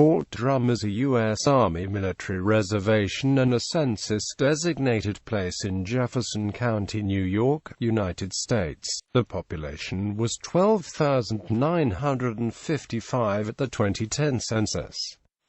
Fort Drum is a U.S. Army military reservation and a census-designated place in Jefferson County, New York, United States. The population was 12,955 at the 2010 census.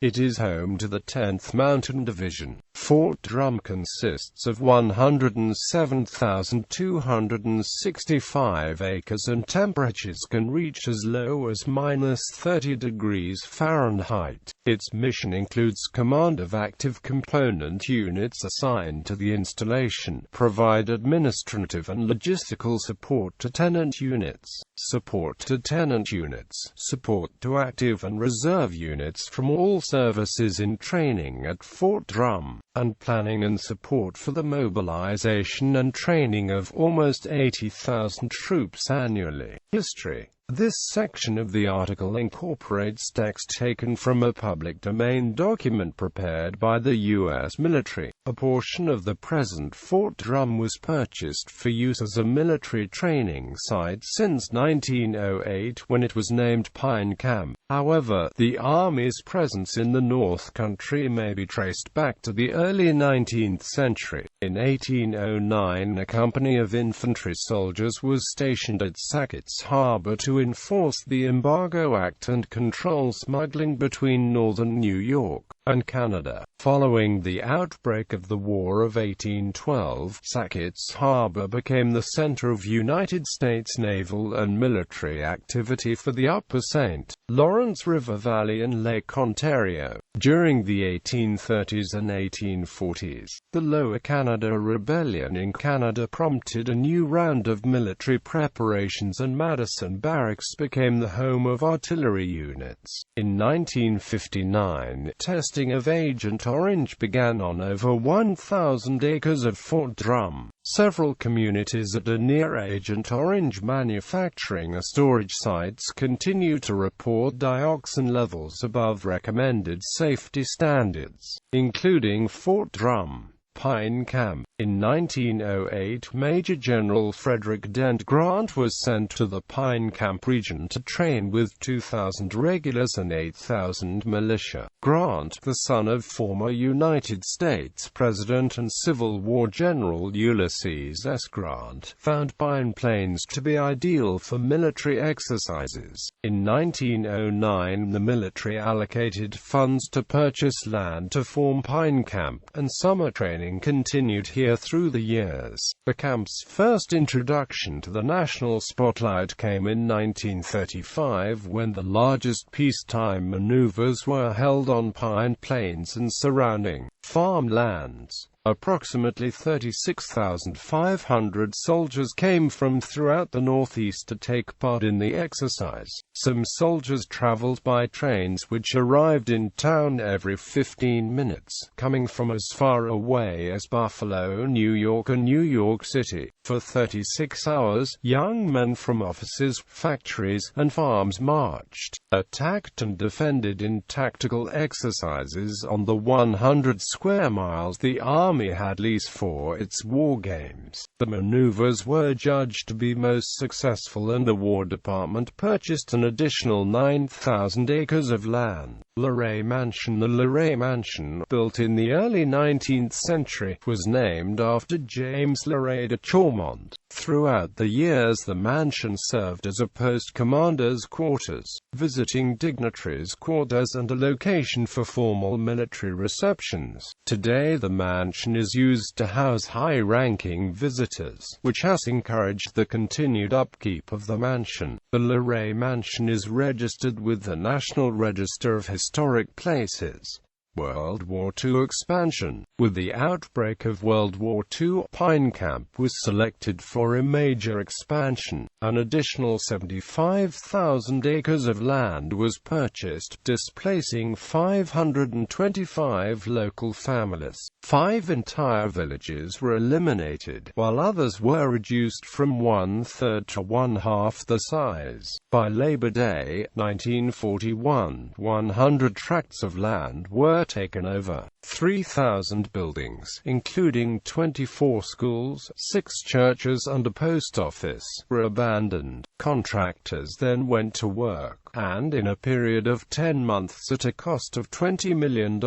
It is home to the 10th Mountain Division. Fort Drum consists of 107,265 acres and temperatures can reach as low as -30 degrees Fahrenheit. Its mission includes command of active component units assigned to the installation, provide administrative and logistical support to tenant units, support to tenant units, support to active and reserve units from all services in training at Fort Drum, and planning and support for the mobilization and training of almost 80,000 troops annually. History. This section of the article incorporates text taken from a public domain document prepared by the U.S. military. A portion of the present Fort Drum was purchased for use as a military training site since 1908 when it was named Pine Camp. However, the Army's presence in the North Country may be traced back to the early 19th century. In 1809, a company of infantry soldiers was stationed at Sackett's Harbor to enforce the Embargo Act and control smuggling between northern New York and Canada. Following the outbreak of the War of 1812, Sackett's Harbor became the center of United States naval and military activity for the Upper St. Lawrence River Valley and Lake Ontario. During the 1830s and 1840s, the Lower Canada Rebellion in Canada prompted a new round of military preparations and Madison Barracks became the home of artillery units. In 1959, testing of Agent Orange began on over 1,000 acres of Fort Drum. Several communities at or near Agent Orange manufacturing and storage sites continue to report dioxin levels above recommended safety standards, including Fort Drum. Pine Camp. In 1908, Major General Frederick Dent Grant was sent to the Pine Camp region to train with 2,000 regulars and 8,000 militia. Grant, the son of former United States President and Civil War General Ulysses S. Grant, found Pine Plains to be ideal for military exercises. In 1909, the military allocated funds to purchase land to form Pine Camp, and summer training continued here through the years. The camp's first introduction to the national spotlight came in 1935 when the largest peacetime maneuvers were held on Pine Plains and surrounding farmlands. Approximately 36,500 soldiers came from throughout the Northeast to take part in the exercise. Some soldiers traveled by trains which arrived in town every 15 minutes, coming from as far away as Buffalo, New York and New York City. For 36 hours, young men from offices, factories, and farms marched, attacked and defended in tactical exercises on the 100 square miles the Army had leased for its war games. The maneuvers were judged to be most successful and the War Department purchased an additional 9,000 acres of land. Luray Mansion. The Luray Mansion, built in the early 19th century, was named after James Luray de Chaumont. Throughout the years the mansion served as a post commander's quarters, visiting dignitaries' quarters and a location for formal military receptions. Today the mansion is used to house high-ranking visitors, which has encouraged the continued upkeep of the mansion. The Luray Mansion is registered with the National Register of Historic Places. World War II expansion. With the outbreak of World War II, Pine Camp was selected for a major expansion. An additional 75,000 acres of land was purchased, displacing 525 local families. 5 entire villages were eliminated, while others were reduced from 1/3 to 1/2 the size. By Labor Day, 1941, 100 tracts of land were taken over. 3,000 buildings, including 24 schools, 6 churches and a post office, were abandoned. contractors then went to work, and in a period of 10 months at a cost of $20 million,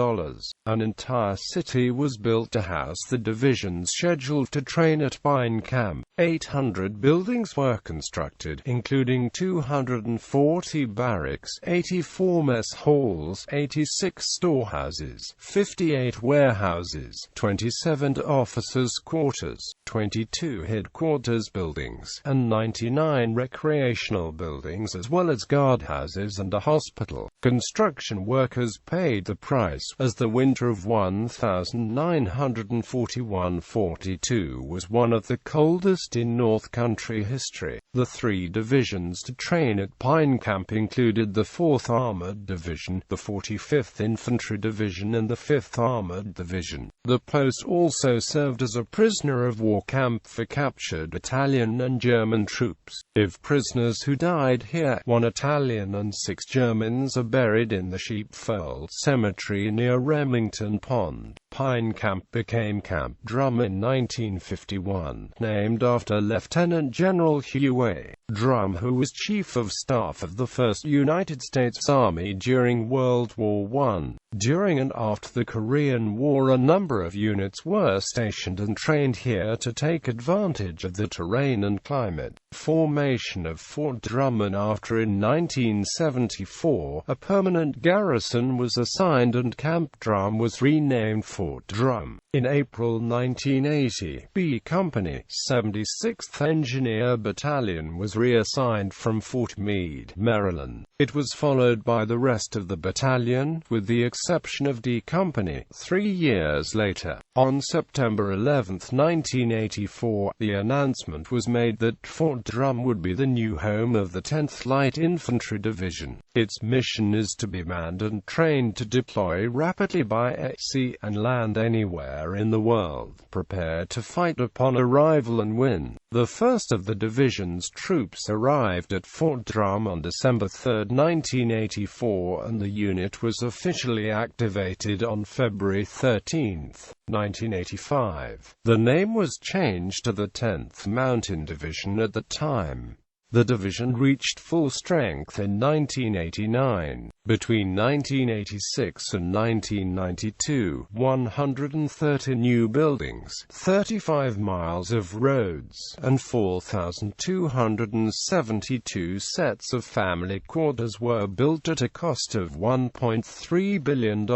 an entire city was built to house the divisions scheduled to train at Pine Camp. 800 buildings were constructed, including 240 barracks, 84 mess halls, 86 storehouses, 58 warehouses, 27 officers' quarters, 22 headquarters buildings, and 99 recreational buildings, as well as guardhouses and a hospital. Construction workers paid the price, as the winter of 1941–42 was one of the coldest in North Country history. The 3 divisions to train at Pine Camp included the 4th Armored Division, the 45th Infantry Division, and the 5th Armored Division. The post also served as a prisoner of war camp for captured Italian and German troops. 5 prisoners who died here, 1 Italian and 6 Germans, are buried in the Sheepfold Cemetery near Remington Pond. Pine Camp became Camp Drum in 1951, named after Lieutenant General Hugh A. Drum, who was Chief of Staff of the 1st United States Army during World War I. During and after the Korean War, a number of units were stationed and trained here to take advantage of the terrain and climate. Formation of Fort Drum, and after in 1974, a permanent garrison was assigned and Camp Drum was renamed Fort Drum. In April 1980, B Company, 76th Engineer Battalion, was reassigned from Fort Meade, Maryland. It was followed by the rest of the battalion, with the exception of D Company, 3 years later. On September 11, 1984, the announcement was made that Fort Drum would be the new home of the 10th Light Infantry Division. Its mission is to be manned and trained to deploy rapidly by sea and land anywhere in the world, prepared to fight upon arrival and win. The first of the division's troops arrived at Fort Drum on December 3, 1984, and the unit was officially activated on February 13, 1985. The name was changed to the 10th Mountain Division at the time. The division reached full strength in 1989. Between 1986 and 1992, 130 new buildings, 35 miles of roads, and 4,272 sets of family quarters were built at a cost of $1.3 billion.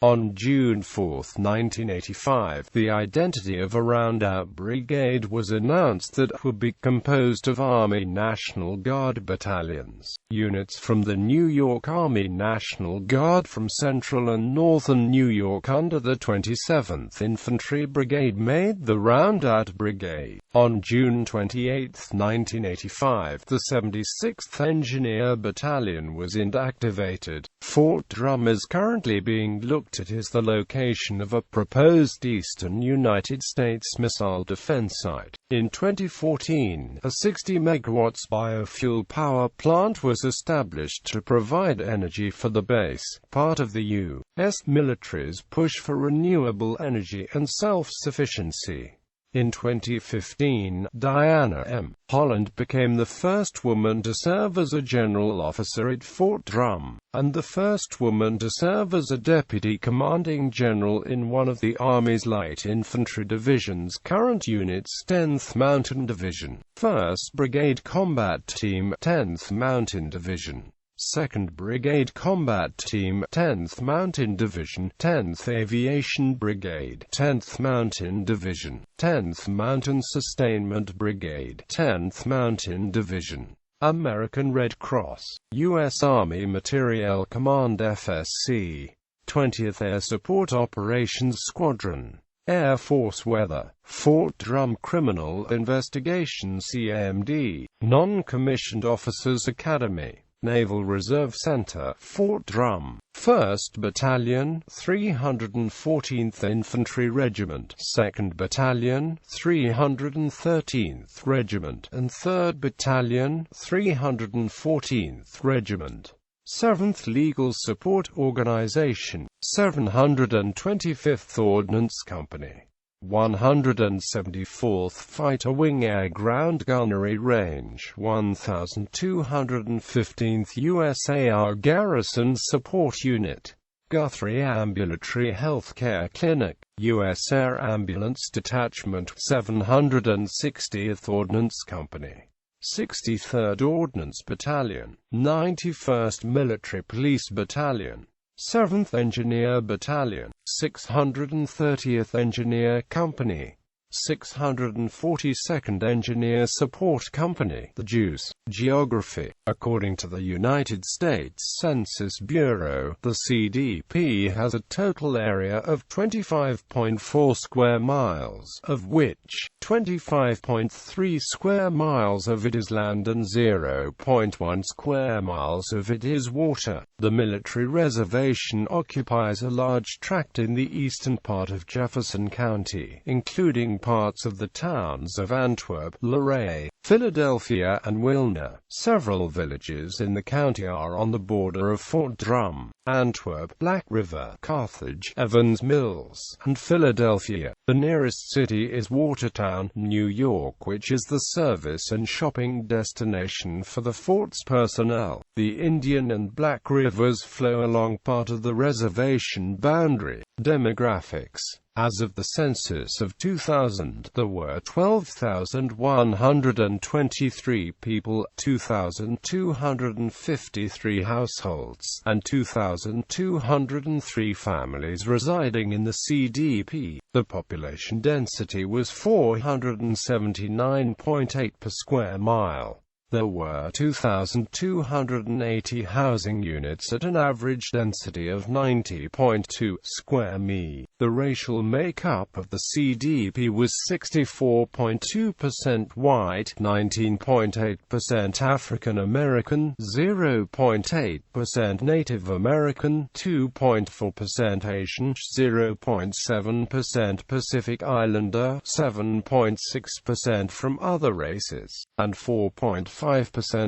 On June 4, 1985, the identity of a roundout brigade was announced that would be composed of Army National Guard battalions. Units from the New York Army National Guard from Central and Northern New York under the 27th Infantry Brigade made the Roundout Brigade. On June 28, 1985, the 76th Engineer Battalion was inactivated. Fort Drum is currently being looked at as the location of a proposed eastern United States missile defense site. In 2014, a 60 MW biofuel power plant was established to provide energy for the base, part of the U.S. military's push for renewable energy and self-sufficiency. In 2015, Diana M. Holland became the first woman to serve as a general officer at Fort Drum, and the first woman to serve as a deputy commanding general in one of the Army's light infantry division's current units, 10th Mountain Division, 1st Brigade Combat Team, 10th Mountain Division, 2nd Brigade Combat Team, 10th Mountain Division, 10th Aviation Brigade, 10th Mountain Division, 10th Mountain Sustainment Brigade, 10th Mountain Division, American Red Cross, U.S. Army Materiel Command FSC, 20th Air Support Operations Squadron, Air Force Weather, Fort Drum Criminal Investigation CMD, Non-Commissioned Officers Academy, Naval Reserve Center, Fort Drum, 1st Battalion, 314th Infantry Regiment, 2nd Battalion, 313th Regiment, and 3rd Battalion, 314th Regiment. 7th Legal Support Organization, 725th Ordnance Company. 174th Fighter Wing Air Ground Gunnery Range, 1215th U.S.Army Garrison Support Unit, Guthrie Ambulatory Healthcare Clinic, U.S. Air Ambulance Detachment, 760th Ordnance Company, 63rd Ordnance Battalion, 91st Military Police Battalion, 7th Engineer Battalion, 630th Engineer Company, 642nd Engineer Support Company. The Jews. Geography. According to the United States Census Bureau, the CDP has a total area of 25.4 square miles, of which 25.3 square miles of it is land and 0.1 square miles of it is water. The military reservation occupies a large tract in the eastern part of Jefferson County, including parts of the towns of Antwerp, Luray, Philadelphia, and Wilna. Several villages in the county are on the border of Fort Drum, Antwerp, Black River, Carthage, Evans Mills, and Philadelphia. The nearest city is Watertown, New York, which is the service and shopping destination for the fort's personnel. The Indian and Black Rivers flow along part of the reservation boundary. Demographics. As of the census of 2000, there were 12,123 people, 2,253 households, and 2,203 families residing in the CDP. The population density was 479.8 per square mile. There were 2,280 housing units at an average density of 90.2 square mi. The racial makeup of the CDP was 64.2% white, 19.8% African American, 0.8% Native American, 2.4% Asian, 0.7% Pacific Islander, 7.6% from other races, and 4.5%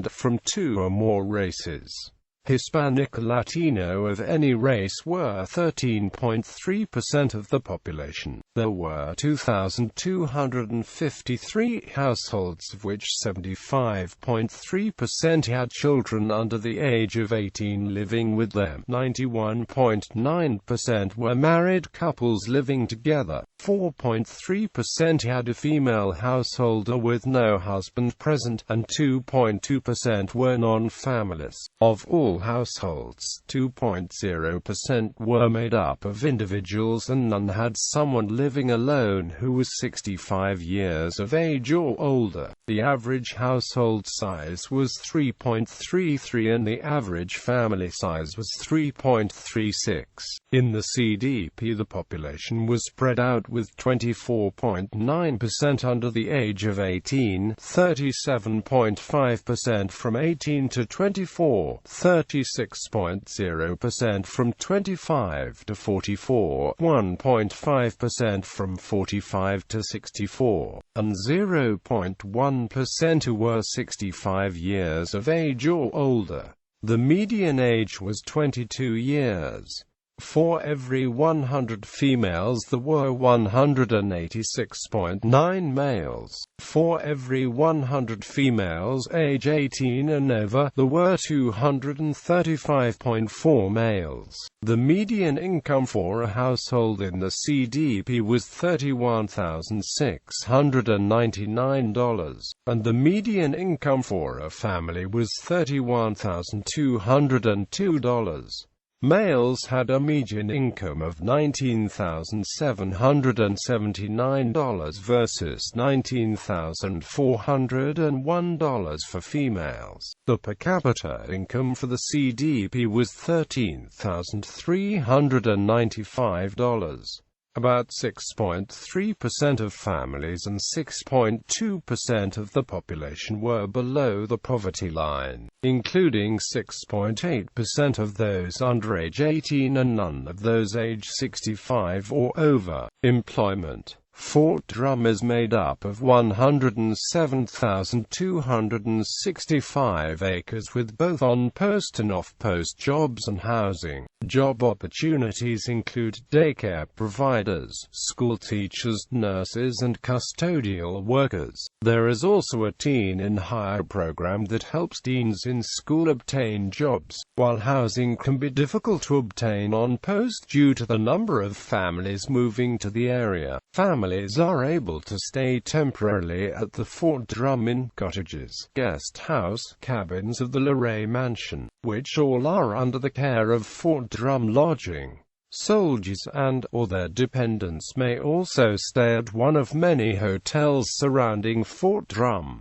from two or more races. Hispanic or Latino of any race were 13.3% of the population. There were 2,253 households, of which 75.3% had children under the age of 18 living with them. 91.9% were married couples living together. 4.3% had a female householder with no husband present, and 2.2% were non-families. Of all households, 2.0% were made up of individuals and none had someone living alone who was 65 years of age or older. The average household size was 3.33 and the average family size was 3.36. In the CDP, the population was spread out with 24.9% under the age of 18, 37.5% from 18 to 24, 36.0% from 25 to 44, 1.5% from 45 to 64, and 0.1% who were 65 years of age or older. The median age was 22 years. For every 100 females there were 186.9 males. For every 100 females age 18 and over, there were 235.4 males. The median income for a household in the CDP was $31,699, and the median income for a family was $31,202. Males had a median income of $19,779 versus $19,401 for females. The per capita income for the CDP was $13,395. About 6.3% of families and 6.2% of the population were below the poverty line, including 6.8% of those under age 18 and none of those age 65 or over. Employment. Fort Drum is made up of 107,265 acres with both on-post and off-post jobs and housing. Job opportunities include daycare providers, school teachers, nurses, and custodial workers. There is also a teen in hire program that helps teens in school obtain jobs. While housing can be difficult to obtain on post due to the number of families moving to the area, families are able to stay temporarily at the Fort Drum in cottages, guest house, cabins of the Luray Mansion, which all are under the care of Fort Drum Lodging. Soldiers and/or their dependents may also stay at one of many hotels surrounding Fort Drum.